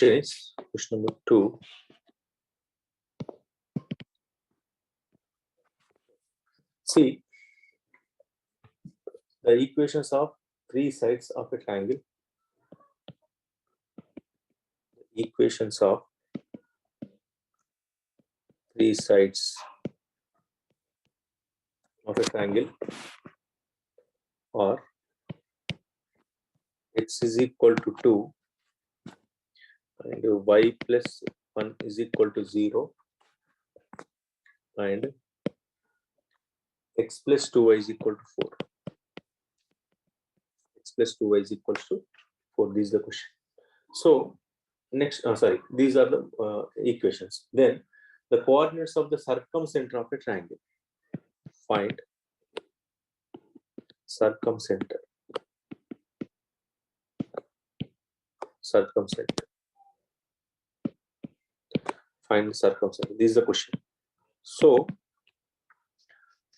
is question number 2. See the equations of three sides of a triangle. Equations of three sides of a triangle are x is equal to 2 and y plus 1 is equal to 0 and x plus 2y is equal to 4. X plus 2y is equal to 4. This is the question. So next, these are the equations. Then the coordinates of the circumcenter of a triangle. Find circumcenter. Circumcenter. Find circumcenter. This is the question. So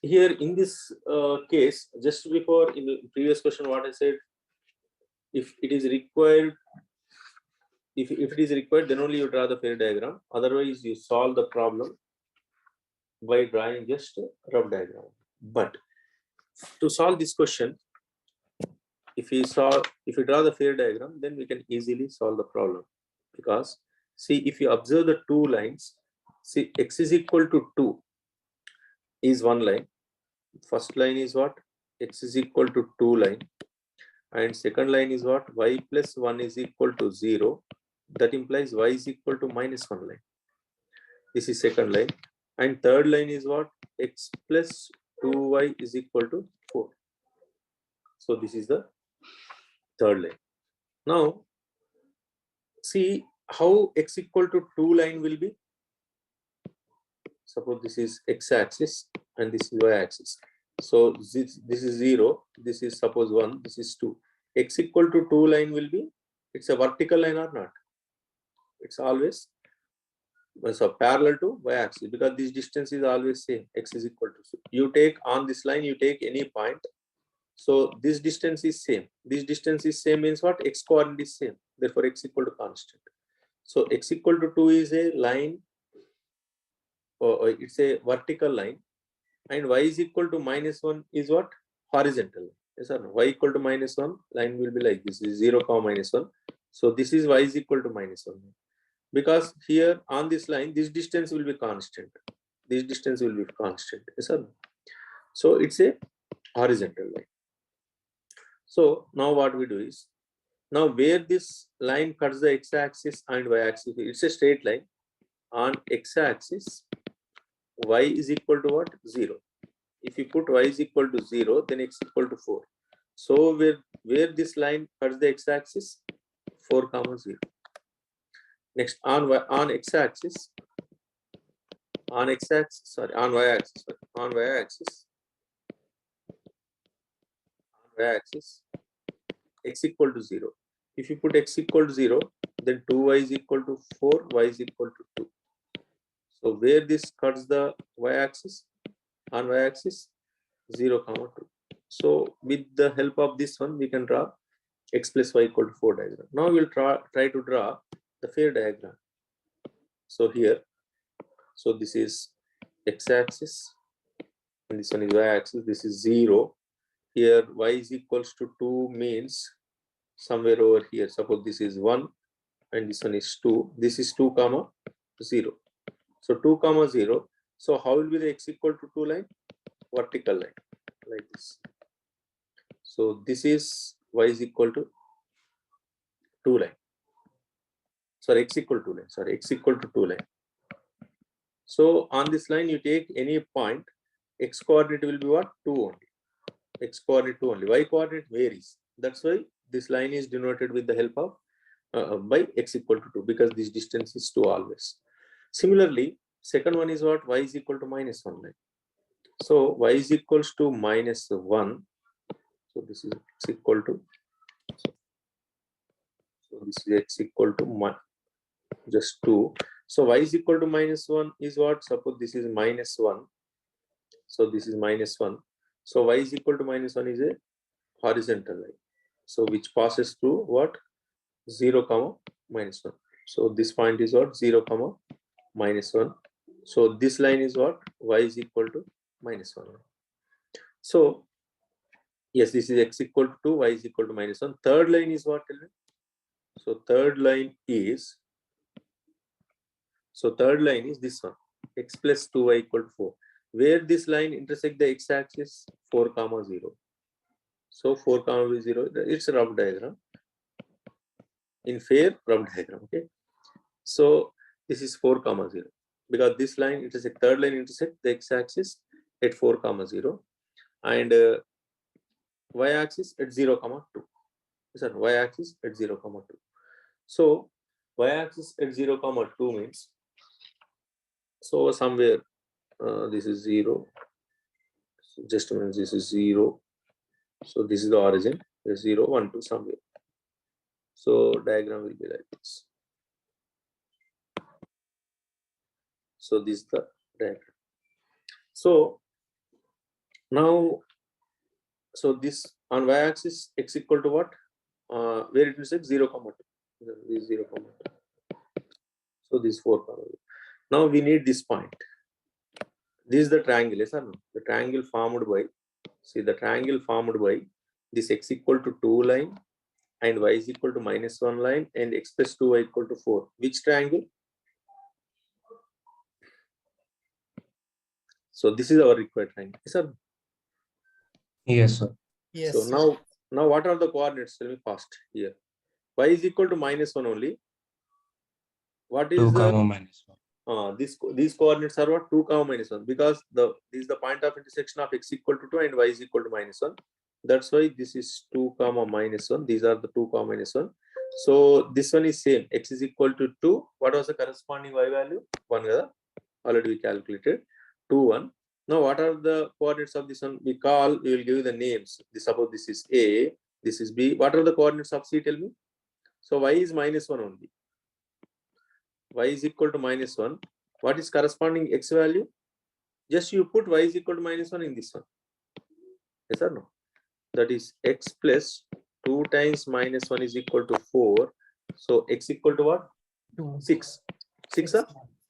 here in this case, just before in the previous question, what I said, if it is required, if it is required, then only you draw the fair diagram. Otherwise, you solve the problem by drawing just a rough diagram. But to solve this question, if you draw the fair diagram, then we can easily solve the problem. Because see, if you observe the two lines, see x is equal to 2 is one line. First line is what? X is equal to 2 line. And second line is what? Y plus 1 is equal to 0. That implies y is equal to minus 1 line. This is second line. And third line is what? X plus 2y is equal to 4. So this is the third line. Now, see how x equal to 2 line will be. Suppose this is x-axis and this is y-axis. So this is 0, this is suppose 1, this is 2. X equal to 2 line will be, it's a vertical line or not? It's always so parallel to y-axis, because this distance is always same. X is equal to, you take on this line, you take any point. So this distance is same. This distance is same means what? X coordinate is same. Therefore x equal to constant. So x equal to 2 is a line, or it's a vertical line, and y is equal to minus 1 is what? Horizontal. Yes or no? Y equal to minus 1 line will be like this, is 0 comma minus 1. So this is y is equal to minus 1. Because here on this line, this distance will be constant. This distance will be constant. Yes or no? So it's a horizontal line. So now what we do is, now where this line cuts the x-axis and y-axis, it's a straight line. On x-axis, y is equal to what? 0. If you put y is equal to 0, then x equal to 4. So where this line cuts the x-axis, 4 comma 0. Next on y-axis, x equal to 0. If you put x equal to 0, then 2y is equal to 4, y is equal to 2. So where this cuts the y-axis, on y-axis, 0 comma 2. So with the help of this one, we can draw x plus y equal to 4 diagram. Now we'll try to draw the fair diagram. So here, so this is x-axis, and this one is y-axis. This is 0. Here y is equals to 2 means somewhere over here. Suppose this is 1 and this one is 2. This is 2 comma 0. So 2 comma 0. So how will be the x equal to 2 line? Vertical line, like this. So this is y is equal to 2 line. Sorry, x equal to 2 line. Sorry, x equal to 2 line. So on this line, you take any point. X coordinate will be what? 2 only. X coordinate 2 only. Y coordinate varies. That's why this line is denoted with the help of by x equal to 2, because this distance is 2 always. Similarly, second one is what? Y is equal to minus 1 line. So y is equals to minus 1. So this is x equal to, so this is x equal to just 2. So y is equal to minus 1 is what? Suppose this is minus 1. So this is minus 1. So y is equal to minus 1 is a horizontal line. So which passes through what? 0 comma minus 1. So this point is what? 0, comma, minus 1. So this line is what? Y is equal to minus 1. So yes, this is x equal to 2, y is equal to minus 1. Third line is what? Tell me. So third line is this one, x plus 2y equal to 4. Where this line intersect the x-axis? 4, comma 0. So 4, comma 0, it's a rough diagram. In fair rough diagram, okay. So this is 4, comma 0, because this line intersect, third line intersect the x-axis at 4, comma 0, and y-axis at 0, comma 2. Sorry, y-axis at 0, comma 2. So y-axis at 0, comma 2 means, so somewhere this is 0. So just a minute, this is 0. So this is the origin. 0, 1, 2 somewhere. So diagram will be like this. So this is the diagram. So now, so this on y-axis x equal to what? Where it intersects 0, comma 2. This is 0, comma 2. So this is 4, comma 0. Now we need this point. This is the triangle, yes or no? The triangle formed by, see the triangle formed by this x equal to 2 line and y is equal to minus 1 line and x plus 2y equal to 4. Which triangle? So this is our required triangle, yes sir? Yes, sir. Yes. So now what are the coordinates? Tell me fast here. Y is equal to minus 1 only. What is 2, the comma minus 1. these coordinates are what? 2, comma minus 1, because this is the point of intersection of x equal to 2 and y is equal to minus 1. That's why this is 2, comma minus 1. These are the 2, comma minus 1. So this one is same. X is equal to 2. What was the corresponding y value? 1. Already we calculated. 2, 1. Now what are the coordinates of this one? We will give the names. Suppose this is A, this is B. What are the coordinates of C? Tell me. So y is minus 1 only. Y is equal to minus 1. What is corresponding x value? Just you put y is equal to minus 1 in this one. Yes or no? That is x plus 2 times minus 1 is equal to 4. So x equal to what? 2. 6. 6, sir?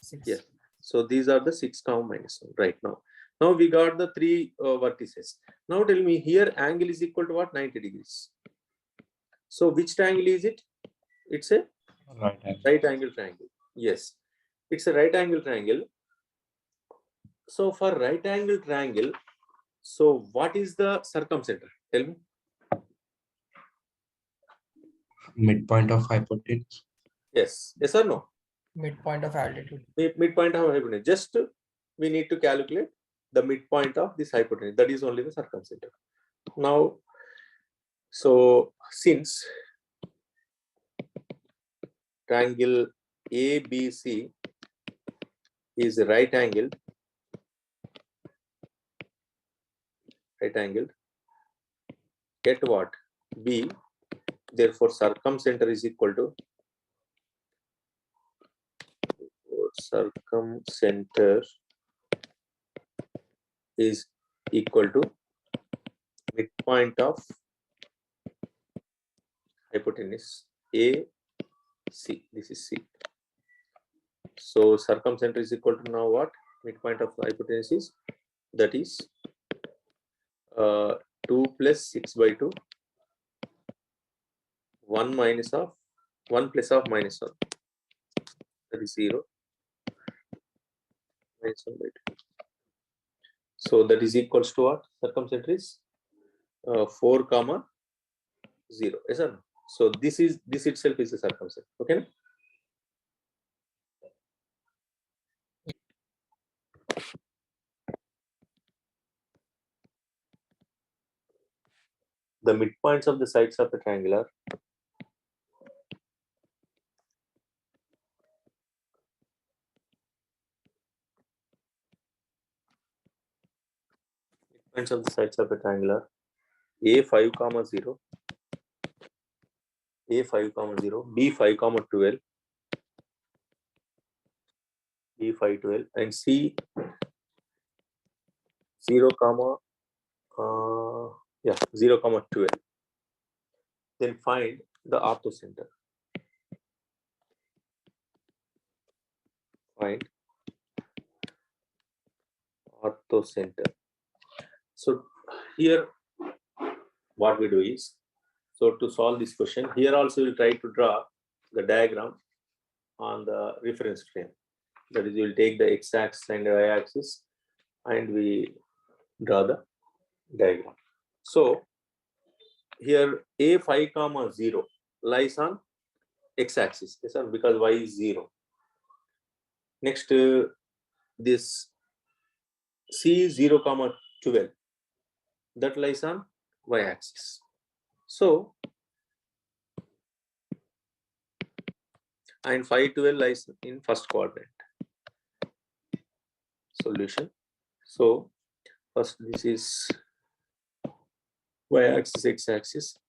6. Yes. So these are the 6, comma minus 1 right now. Now we got the 3 vertices. Now tell me, here angle is equal to what? 90 degrees. So which triangle is it? It's a right angle triangle. Yes, it's a right angle triangle. So for right angle triangle, so what is the circumcenter? Tell me. Midpoint of hypotenuse. Yes. Yes or no? Midpoint of altitude. Midpoint of hypotenuse. Just we need to calculate the midpoint of this hypotenuse. That is only the circumcenter. Now, so since triangle ABC is right angled, at what? B. Therefore, circumcenter is equal to midpoint of hypotenuse A, C. This is C. So circumcenter is equal to now what? Midpoint of hypotenuse is, that is 2 plus 6 by 2, 1 minus of 1 plus of minus 1, that is 0, minus 1 by 2. So that is equals to what? Circumcenter is 4, comma 0. Yes or no? So this itself is the circumcenter. Okay. The midpoints of the sides of the triangle are A5, comma 0, A5, comma 0, B5, comma 12, B5, 12, and C 0, comma 0, comma 12. Then find the orthocenter. find orthocenter. So here what we do is, so to solve this question, here also we'll try to draw the diagram on the reference frame. That is, we will take the x-axis and the y-axis and we draw the diagram. So here a5, 0 lies on x-axis, yes, sir, because y is 0. Next, this c0, 12 that lies on y-axis. So and 5, 12 lies in first quadrant. Solution. So first, this is y-axis, x-axis.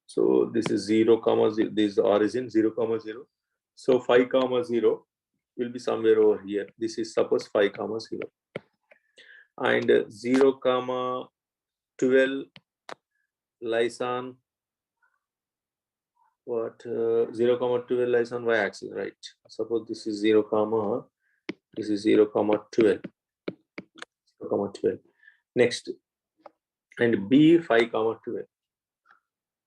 So this is 0, 0. This is the origin 0, 0. So 5, 0 will be somewhere over here. This is suppose 5, 0. And 0, 12 lies on what? 0, 12 lies on y-axis, right? Suppose this is 0, this is 0, 12. 0, 12. Next, and b 5, 12.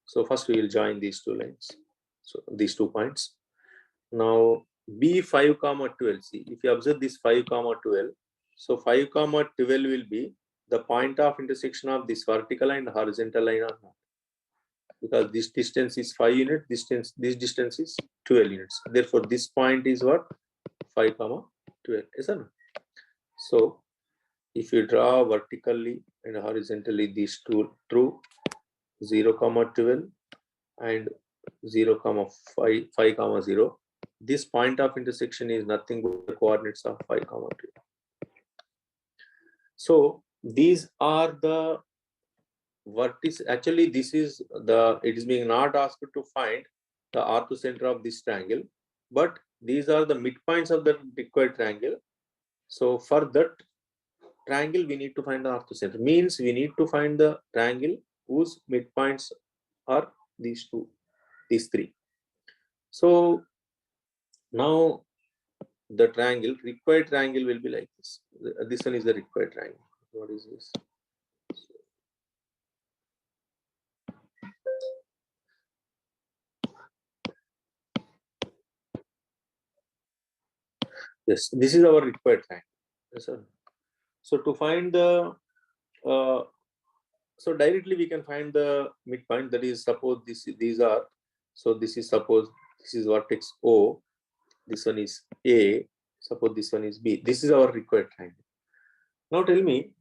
So first we will join these two lines. So these 2 points. Now b 5, 12. See, if you observe this 5, 12. So 5, 12 will be the point of intersection of this vertical and horizontal line or not? Because this distance is 5 units, this distance is 12 units. Therefore, this point is what? 5, 12. Yes or no? So if you draw vertically and horizontally these two through 0, 12 and 0, 5, 0, this point of intersection is nothing but the coordinates of 5, 2. So these are the vertices. Actually, this is the, it is being not asked to find the orthocenter of this triangle, but these are the midpoints of the required triangle. So for that triangle, we need to find the orthocenter. Means we need to find the triangle whose midpoints are these three. So now the triangle, required triangle will be like this. This one is the required triangle. What is this? Yes, this is our required triangle. Yes, sir. So to find the, so directly we can find the midpoint. That is, suppose these are, so this is, suppose this is vertex O, this one is A, suppose this one is B. This is our required triangle. Now tell me,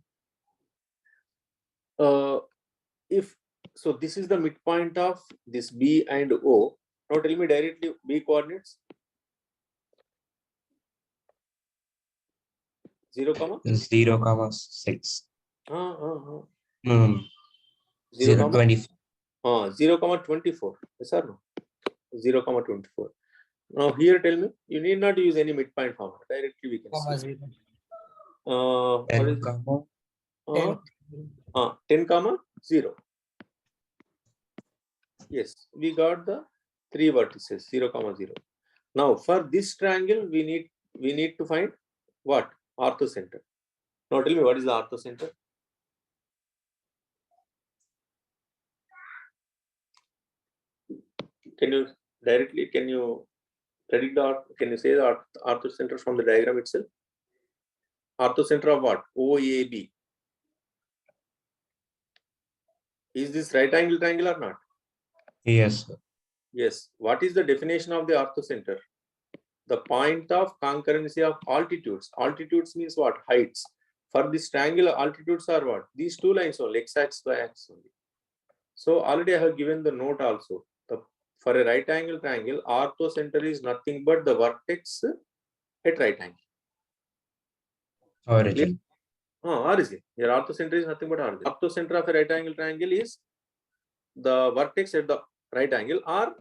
if, so this is the midpoint of this B and O. Now tell me directly B coordinates. 0, 0, 6. No. 0, 24. 0, 24. Yes or no? 0, 24. Now here tell me, you need not use any midpoint formula. Directly we can see. 0. What is 10, 0. Yes, we got the 3 vertices, 0, 0. Now for this triangle, we need to find what? Orthocenter. Now tell me, what is the orthocenter? Can you directly, can you predict the, can you say the orthocenter from the diagram itself? Orthocenter of what? OAB. Is this right angle triangle or not? Yes, sir. Yes. What is the definition of the orthocenter? The point of concurrency of altitudes. Altitudes means what? Heights. For this triangle, altitudes are what? These two lines only, x-axis, y-axis only. So already I have given the note also. For a right angle triangle, orthocenter is nothing but the vertex at right angle. Origin. Origin. Your orthocenter is nothing but origin. Orthocenter of a right angle triangle is the vertex at the right angle, or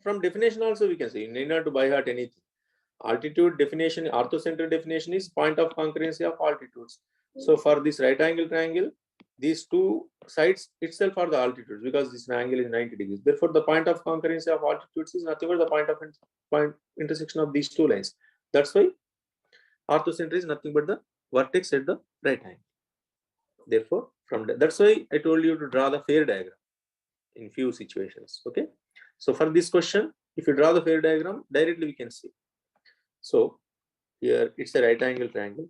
from definition also we can say, you need not to by heart anything. Altitude definition, orthocenter definition is point of concurrency of altitudes. So for this right angle triangle, these two sides itself are the altitudes, because this angle is 90 degrees. Therefore, the point of concurrency of altitudes is nothing but the point of intersection of these two lines. That's why Orthocenter is nothing but the vertex at the right angle. Therefore, that's why I told you to draw the fair diagram in few situations. Okay. So for this question, if you draw the fair diagram, directly we can see. So here it's a right angle triangle.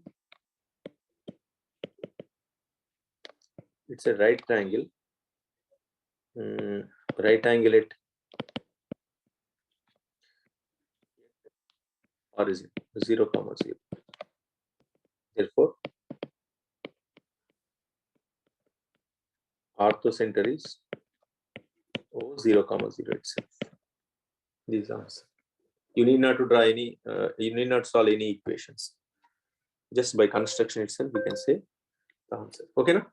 It's a right triangle. Right angle at origin 0, 0. Therefore, orthocenter is 0, 0 itself. These answer. You need not to draw any. You need not solve any equations. Just by construction itself, we can say the answer. Okay, now.